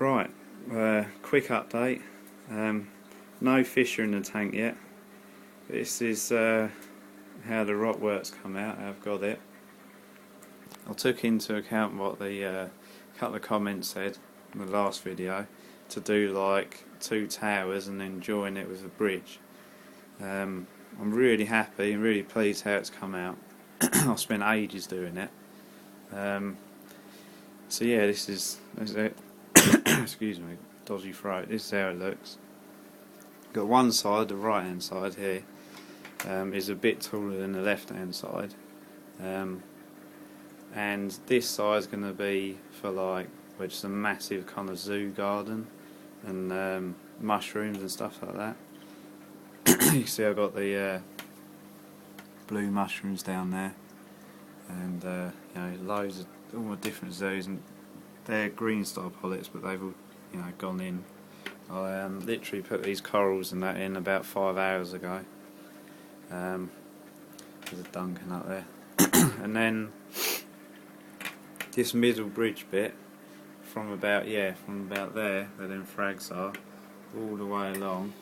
Right, quick update. No fish are in the tank yet. This is how the rock works come out. I've got it. I took into account what the couple of comments said in the last video to do like 2 towers and then join it with a bridge. I'm really happy and really pleased how it's come out. I spent ages doing it. So yeah, this is it. Excuse me, dodgy throat. This is how it looks. Got one side, the right hand side here, is a bit taller than the left hand side, and this side is going to be for like, which is a massive kind of zoo garden and mushrooms and stuff like that. You can see I've got the blue mushrooms down there, and you know, loads of all the different zoos, and they're green star polyps, but they've all, you know, gone in. I literally put these corals and that in about 5 hours ago. There's a Duncan up there. And then this middle bridge bit from about there where them frags are, all the way along,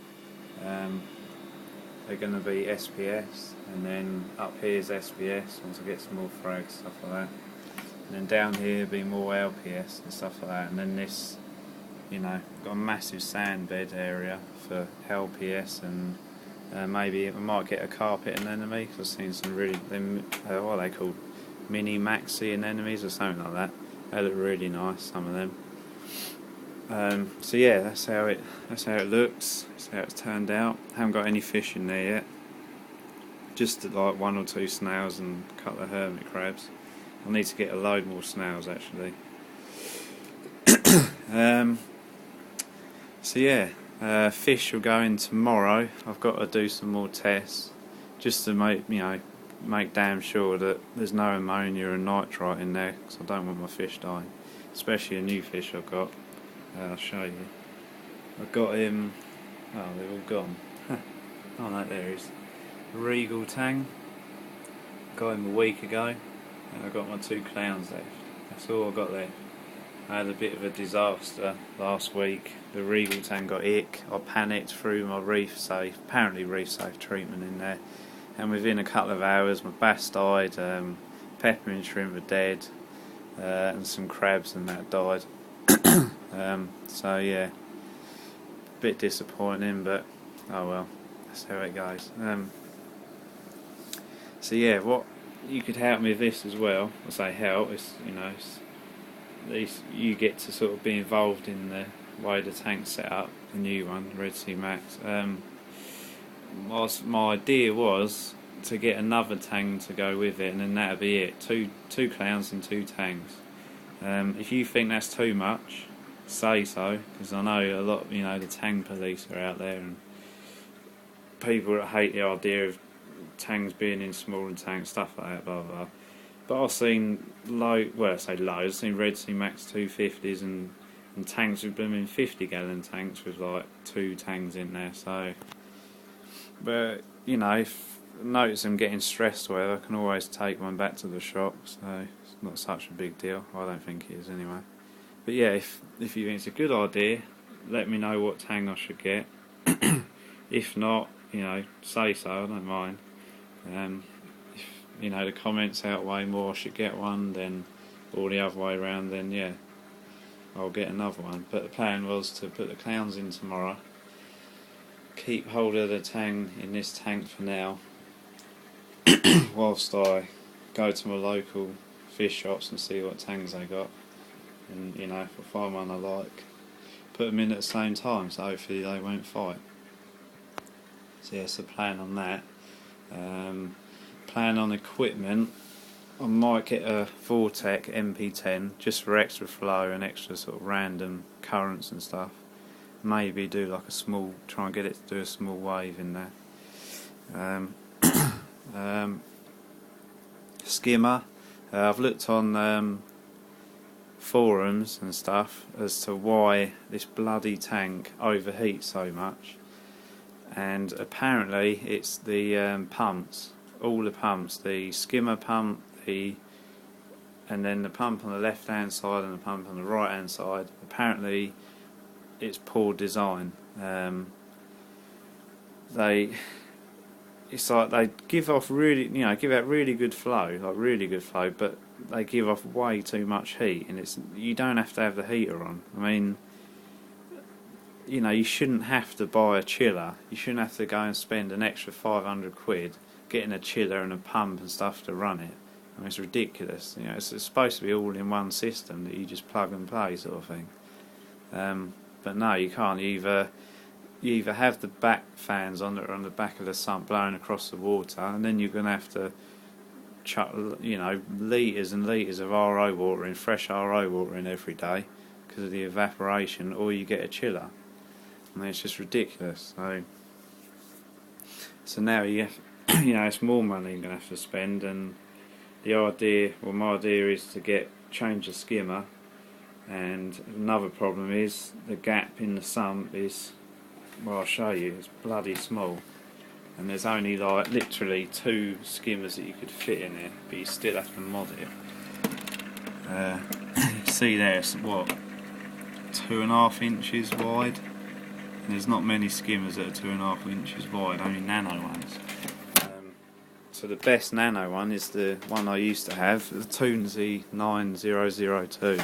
they're going to be SPS, and then up here is SPS once I get some more frags, stuff like that. And then down here be more LPS and stuff like that. And then this, you know, got a massive sand bed area for LPS, and maybe I might get a carpet anemone, because I've seen some really, what are they called, mini maxi anemones or something like that. They look really nice, some of them. So yeah, that's how it looks. That's how it's turned out. Haven't got any fish in there yet. Just like 1 or 2 snails and a couple of hermit crabs. I need to get a load more snails actually. So yeah, fish will go in tomorrow. I've got to do some more tests just to make damn sure that there's no ammonia and nitrite in there, because I don't want my fish dying, especially a new fish I've got. I'll show you. I've got him. Oh, they're all gone. Oh no, there he is. Regal tang. Got him a week ago, and I've got my 2 clowns left. That's all I got left. I had a bit of a disaster last week. The Regal tang got ick. I panicked, through my apparently reef safe treatment in there, and within a couple of hours my bass died, peppermint shrimp were dead, and some crabs and that died. So yeah, a bit disappointing, but oh well, that's how it goes. So yeah, what you could help me with this as well. I say help, it's, you know, at least you get to sort of be involved in the way the tank's set up, the new one, Red Sea Max. My idea was to get another tang to go with it, and then that'd be it. Two clowns and 2 tangs. If you think that's too much, say so, because I know a lot, you know, the tang police are out there, and people that hate the idea of tangs being in smaller tanks, stuff like that, blah blah blah. But I've seen I've seen Red Sea Max 250s and tanks with blooming 50-gallon tanks with like 2 tangs in there. So, but you know, if I notice them getting stressed or whatever, I can always take one back to the shop. So it's not such a big deal. I don't think it is anyway. But yeah, if you think it's a good idea, let me know what tang I should get. If not, you know, say so. I don't mind. If, you know, the comments outweigh more I should get one, then, or the other way around, then yeah, I'll get another one. But the plan was to put the clowns in tomorrow, keep hold of the tang in this tank for now, whilst I go to my local fish shops and see what tangs they got, and you know, if I find one I like, put them in at the same time, so hopefully they won't fight. So yeah, that's the plan on that. Plan on equipment, I might get a Vortec MP10 just for extra flow and extra sort of random currents and stuff. Maybe do like a small, try and get it to do a small wave in there. Skimmer, I've looked on forums and stuff as to why this bloody tank overheats so much, and apparently it's the pumps, all the pumps, the skimmer pump, the and then the pump on the left hand side and the pump on the right hand side, apparently it's poor design. It's like they give off give out really good flow, but they give off way too much heat, and you don't have to have the heater on. I mean, you shouldn't have to buy a chiller. You shouldn't have to go and spend an extra £500 getting a chiller and a pump and stuff to run it. I mean, it's ridiculous. It's supposed to be all in one system that you just plug and play sort of thing. But no, you can't. You either have the back fans on the back of the sump blowing across the water, and then you're going to have to chuck litres and litres of RO water in, fresh RO water in every day because of the evaporation, or you get a chiller. I mean, it's just ridiculous. So now it's more money you're going to have to spend, and my idea is to change the skimmer. And another problem is the gap in the sump is, well, I'll show you, it's bloody small, and there's only like literally 2 skimmers that you could fit in there, but you still have to mod it. See there, it's what, 2.5 inches wide. There's not many skimmers that are 2.5 inches wide, only nano ones. So the best nano one is the one I used to have, the Toonsy 9002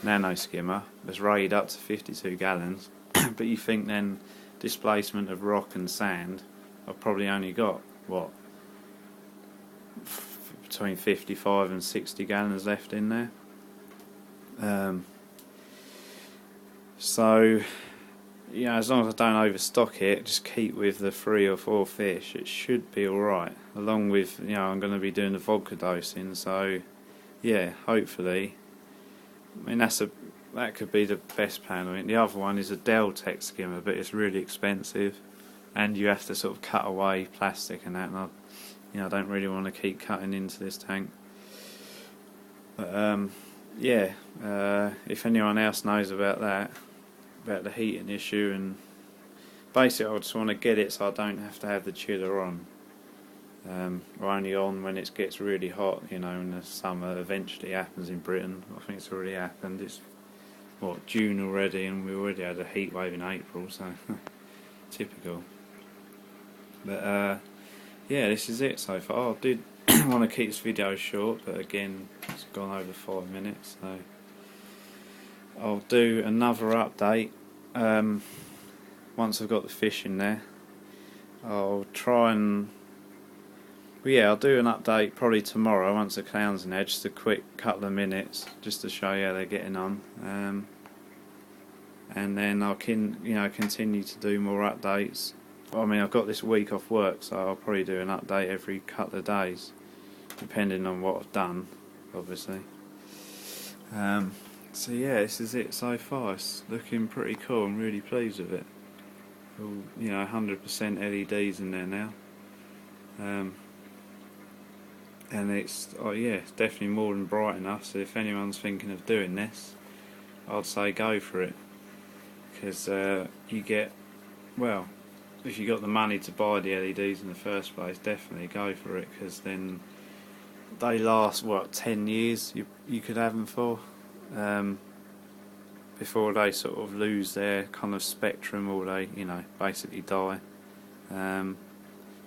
nano skimmer. That's rated up to 52 gallons, but you think then displacement of rock and sand, I've probably only got, what, between 55 and 60 gallons left in there. So as long as I don't overstock it, just keep with the 3 or 4 fish, it should be alright. Along with, I'm going to be doing the vodka dosing, so yeah, hopefully. I mean, that could be the best plan. I mean, the other one is a Deltec skimmer, but it's really expensive, and you have to sort of cut away plastic and that, and I don't really want to keep cutting into this tank. But if anyone else knows about that, about the heating issue, and basically I just want to get it so I don't have to have the chiller on, or only on when it gets really hot, in the summer eventually happens in Britain. I think it's already happened. It's June already, and we already had a heat wave in April, so typical. But this is it so far. I did want to keep this video short, but again it's gone over 5 minutes, so I'll do another update once I've got the fish in there. I'll try and I'll do an update probably tomorrow once the clown's in there, just a quick couple of minutes just to show you how they're getting on, and then I can continue to do more updates. I mean, I've got this week off work, so I'll probably do an update every couple of days depending on what I've done, obviously. So yeah, this is it so far. It's looking pretty cool. I'm really pleased with it. All, 100% LEDs in there now. And it's definitely more than bright enough, so if anyone's thinking of doing this, I'd say go for it, because you get, if you got the money to buy the LEDs in the first place, definitely go for it, because then they last 10 years you could have them for, before they sort of lose their kind of spectrum, or they basically die.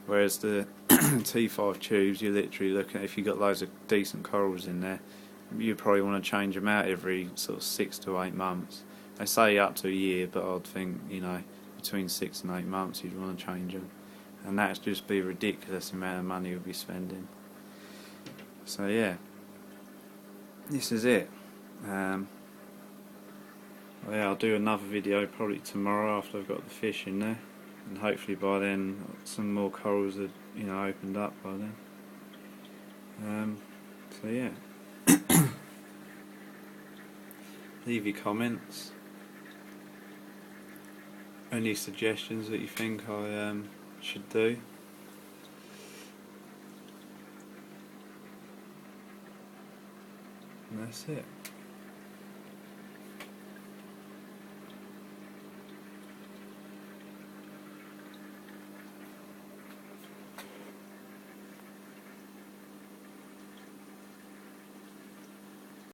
Whereas the T5 tubes, you're literally looking at, if you've got loads of decent corals in there, you probably want to change them out every sort of 6 to 8 months. They say up to a year, but I'd think, between 6 and 8 months you'd want to change them. And that'd just be a ridiculous amount of money you'd be spending. So yeah, this is it. I'll do another video probably tomorrow after I've got the fish in there, and hopefully by then some more corals have opened up by then. So yeah, leave your comments, any suggestions that you think I should do. And that's it.